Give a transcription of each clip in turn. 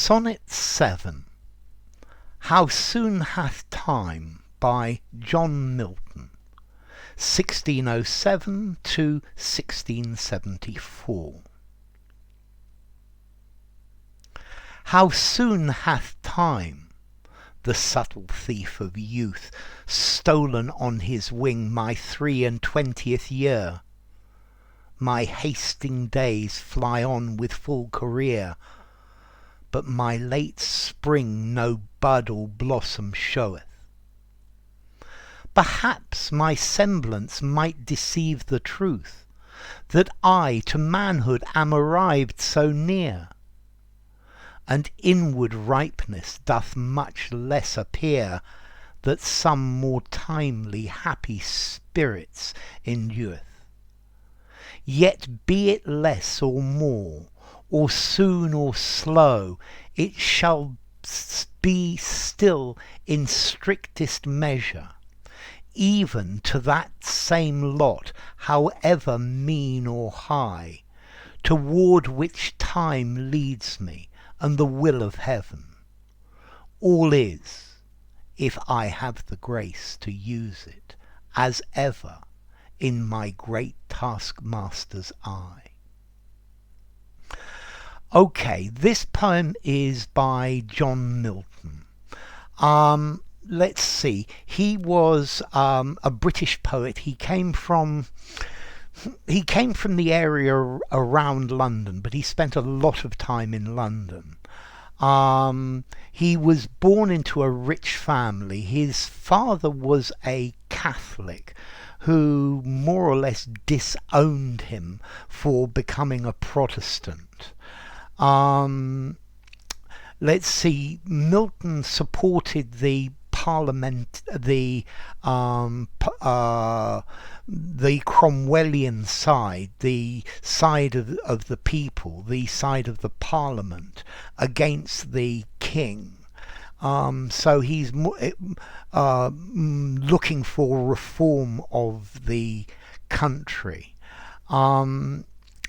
Sonnet 7. How Soon Hath Time, by John Milton, 1607 to 1674. How soon hath time, the subtle thief of youth, stolen on his wing my 3-and-20th year! My hasting days fly on with full career, but my late spring no bud or blossom shew'th. Perhaps my semblance might deceive the truth, that I to manhood am arrived so near, and inward ripeness doth much less appear, that some more timely happy spirits endu'th. Yet be it less or more, or soon or slow, it shall be still in strictest measure, even to that same lot, however mean or high, toward which time leads me, and the will of Heav'n. All is, if I have the grace to use it, as ever, in my great taskmaster's eye. Okay, this poem is by John Milton. Let's see. He was a British poet. He came from the area around London, but he spent a lot of time in London. He was born into a rich family. His father was a Catholic who more or less disowned him for becoming a Protestant. Let's see, Milton supported the Parliament, the Cromwellian side, the side of the people, the side of the Parliament against the king. So he's looking for reform of the country.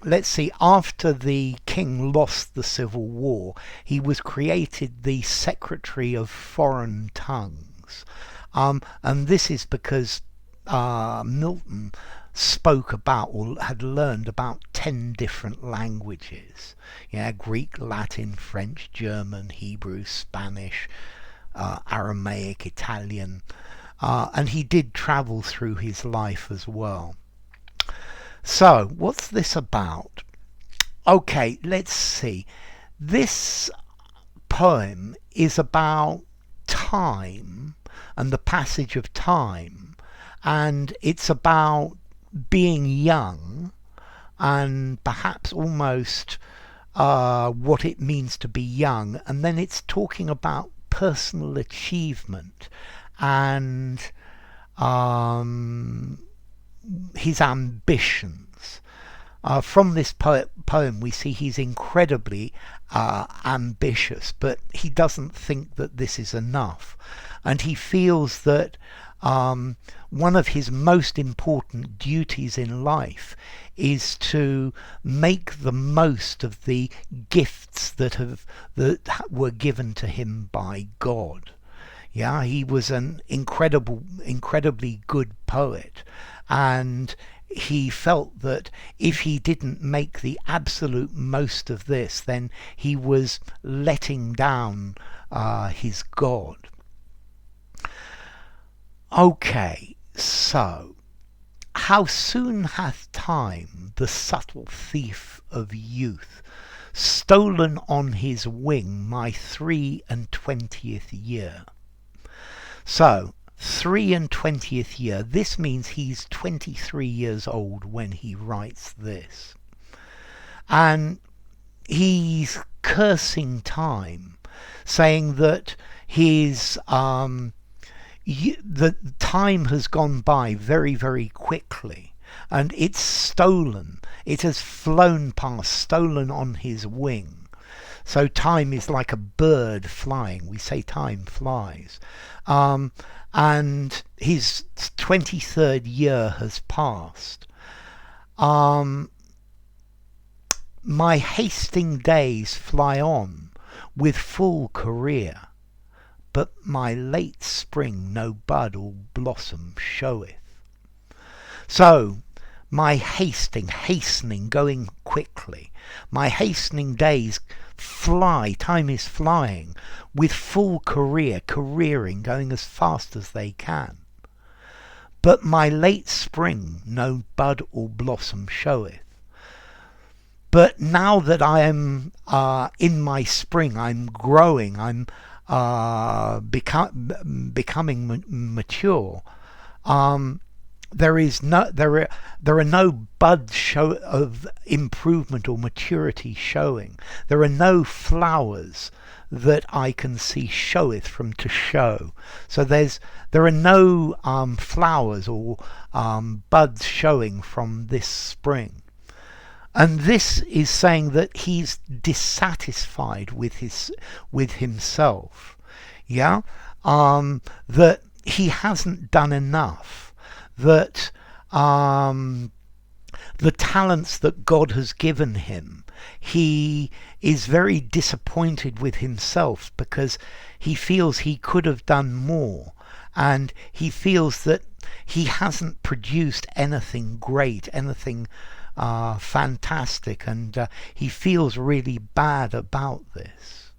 Let's see, after the king lost the Civil War, he was created the Secretary of Foreign Tongues. And this is because Milton spoke about, or had learned about 10 different languages. Yeah, Greek, Latin, French, German, Hebrew, Spanish, Aramaic, Italian. And he did travel through his life as well. So, what's this about? Okay, let's see. This poem is about time and the passage of time, and it's about being young and perhaps almost what it means to be young, and then it's talking about personal achievement and his ambitions. From this poem we see he's incredibly ambitious, but he doesn't think that this is enough, and he feels that one of his most important duties in life is to make the most of the gifts that were given to him by God. Yeah, he was an incredibly good poet, and he felt that if he didn't make the absolute most of this, then he was letting down his God. Okay, so, how soon hath time, the subtle thief of youth, stolen on his wing my 3-and-20th year. So, 3-and-20th year, this means he's 23 years old when he writes this. And he's cursing time, saying that the time has gone by very, very quickly, and it's stolen. It has flown past, stolen on his wing. So time is like a bird flying. We say time flies. And his 23rd year has passed. My hasting days fly on with full career, but my late spring no bud or blossom shew'th. So, my hastening, going quickly, my hastening days fly, time is flying, with full career, careering, going as fast as they can. But my late spring no bud or blossom shew'th. But now that I am in my spring, I'm growing, I'm becoming mature. There are no buds show of improvement or maturity showing. There are no flowers that I can see shew'th from to show. So there are no flowers or buds showing from this spring. And this is saying that he's dissatisfied with himself. Yeah? That he hasn't done enough. That the talents that God has given him, he is very disappointed with himself because he feels he could have done more, and he feels that he hasn't produced anything great, anything fantastic, and he feels really bad about this.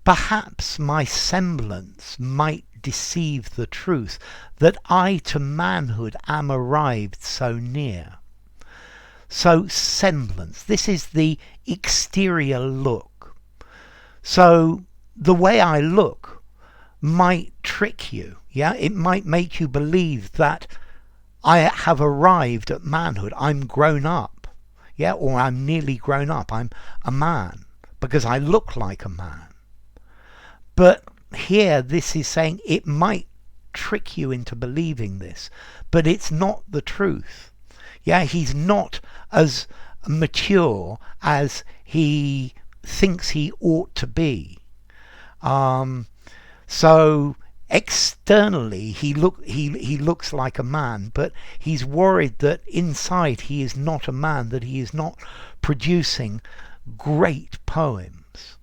Perhaps my semblance might deceive the truth, that I to manhood am arrived so near. So semblance, this is the exterior look. So the way I look might trick you. Yeah, it might make you believe that I have arrived at manhood, I'm grown up. Yeah, or I'm nearly grown up, I'm a man, because I look like a man. But here this is saying it might trick you into believing this, but it's not the truth. Yeah, he's not as mature as he thinks he ought to be. So externally he looks like a man, but he's worried that inside he is not a man, that he is not producing great poems.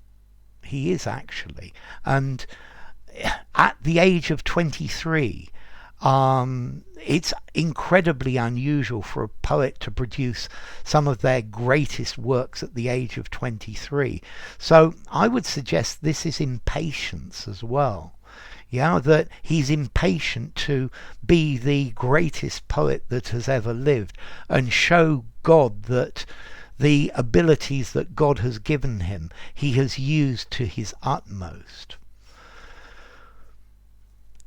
He is actually. And at the age of 23, it's incredibly unusual for a poet to produce some of their greatest works at the age of 23. So I would suggest this is impatience as well. Yeah, that he's impatient to be the greatest poet that has ever lived and show God that the abilities that God has given him, he has used to his utmost.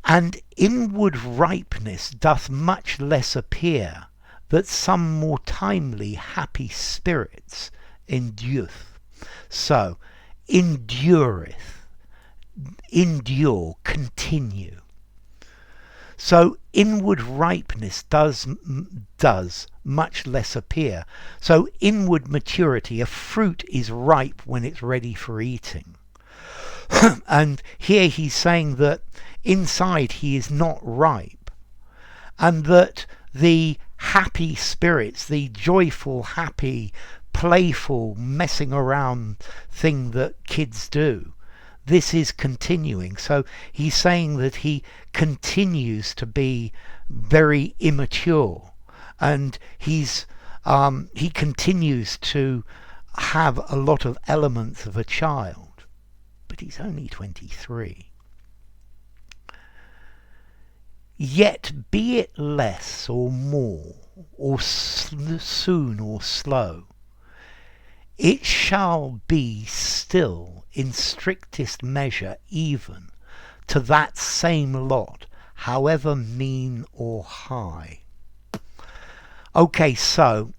And inward ripeness doth much less appear, that some more timely happy spirits endu'th. So, endureth, endure, continue. So inward ripeness does much less appear. So inward maturity, a fruit is ripe when it's ready for eating. And here he's saying that inside he is not ripe, and that the happy spirits, the joyful, happy, playful, messing around thing that kids do, this is continuing. So he's saying that he continues to be very immature, and he continues to have a lot of elements of a child, but he's only 23. Yet be it less or more, or soon or slow, it shall be still in strictest measure even to that same lot, however mean or high. Okay, so,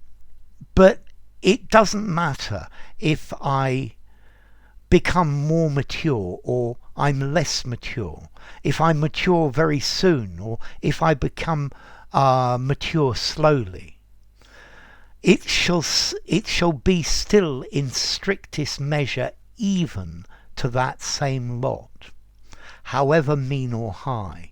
but it doesn't matter if I become more mature or I'm less mature, if I mature very soon or if I become mature slowly. It shall be still in strictest measure even to that same lot, however mean or high.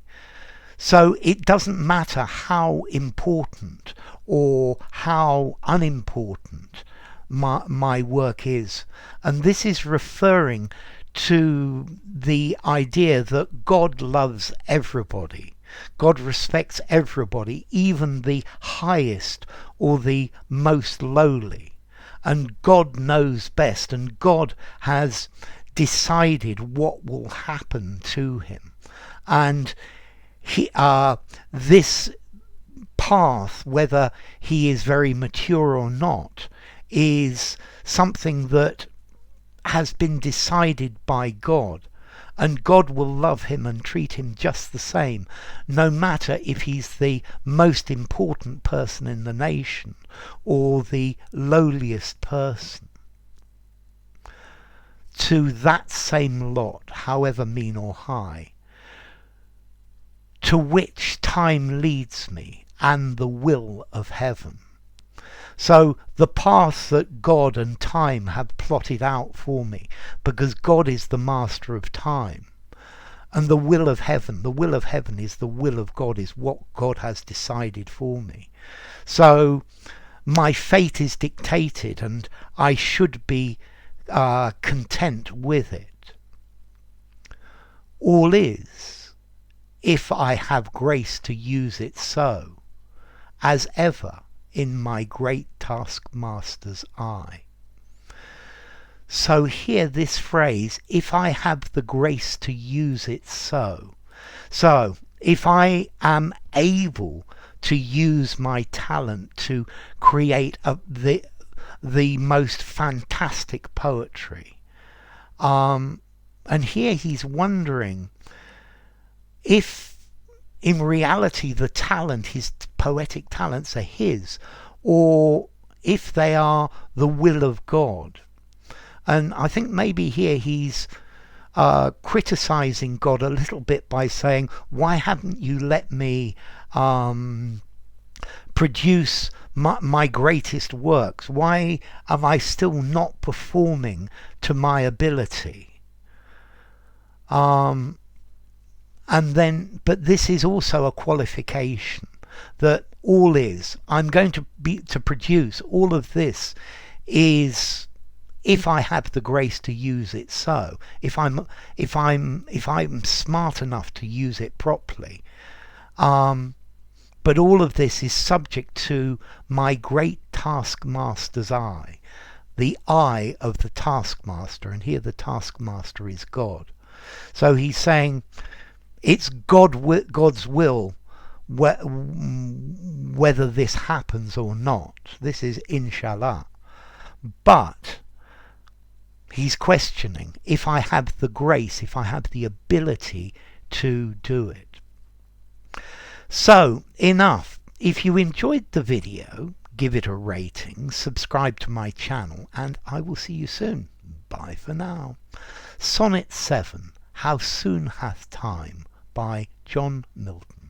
So it doesn't matter how important or how unimportant my work is. And this is referring to the idea that God loves everybody. God respects everybody, even the highest or the most lowly. And God knows best, and God has decided what will happen to him. And this path, whether he is very mature or not, is something that has been decided by God, and God will love him and treat him just the same, no matter if he's the most important person in the nation or the lowliest person. To that same lot, however mean or high, to which time leads me, and the will of heaven. So the path that God and time have plotted out for me, because God is the master of time. And the will of heaven is the will of God, is what God has decided for me. So my fate is dictated, and I should be content with it. All is, if I have grace to use it so, as ever in my great taskmaster's eye. So here this phrase, if I have the grace to use it so. So if I am able to use my talent to create the most fantastic poetry. And here he's wondering if in reality the talent, his poetic talents, are his, or if they are the will of God. And I think maybe here he's criticizing God a little bit by saying, why haven't you let me produce my greatest works? Why am I still not performing to my ability? And then, but this is also a qualification that all is, I'm going to produce all of this is if I have the grace to use it so, if I'm smart enough to use it properly. But all of this is subject to my great taskmaster's eye, the eye of the taskmaster, and here the taskmaster is God. So he's saying it's God's will whether this happens or not. This is inshallah. But he's questioning if I have the grace, if I have the ability to do it. So, enough. If you enjoyed the video, give it a rating, subscribe to my channel, and I will see you soon. Bye for now. Sonnet 7, How Soon Hath Time, by John Milton.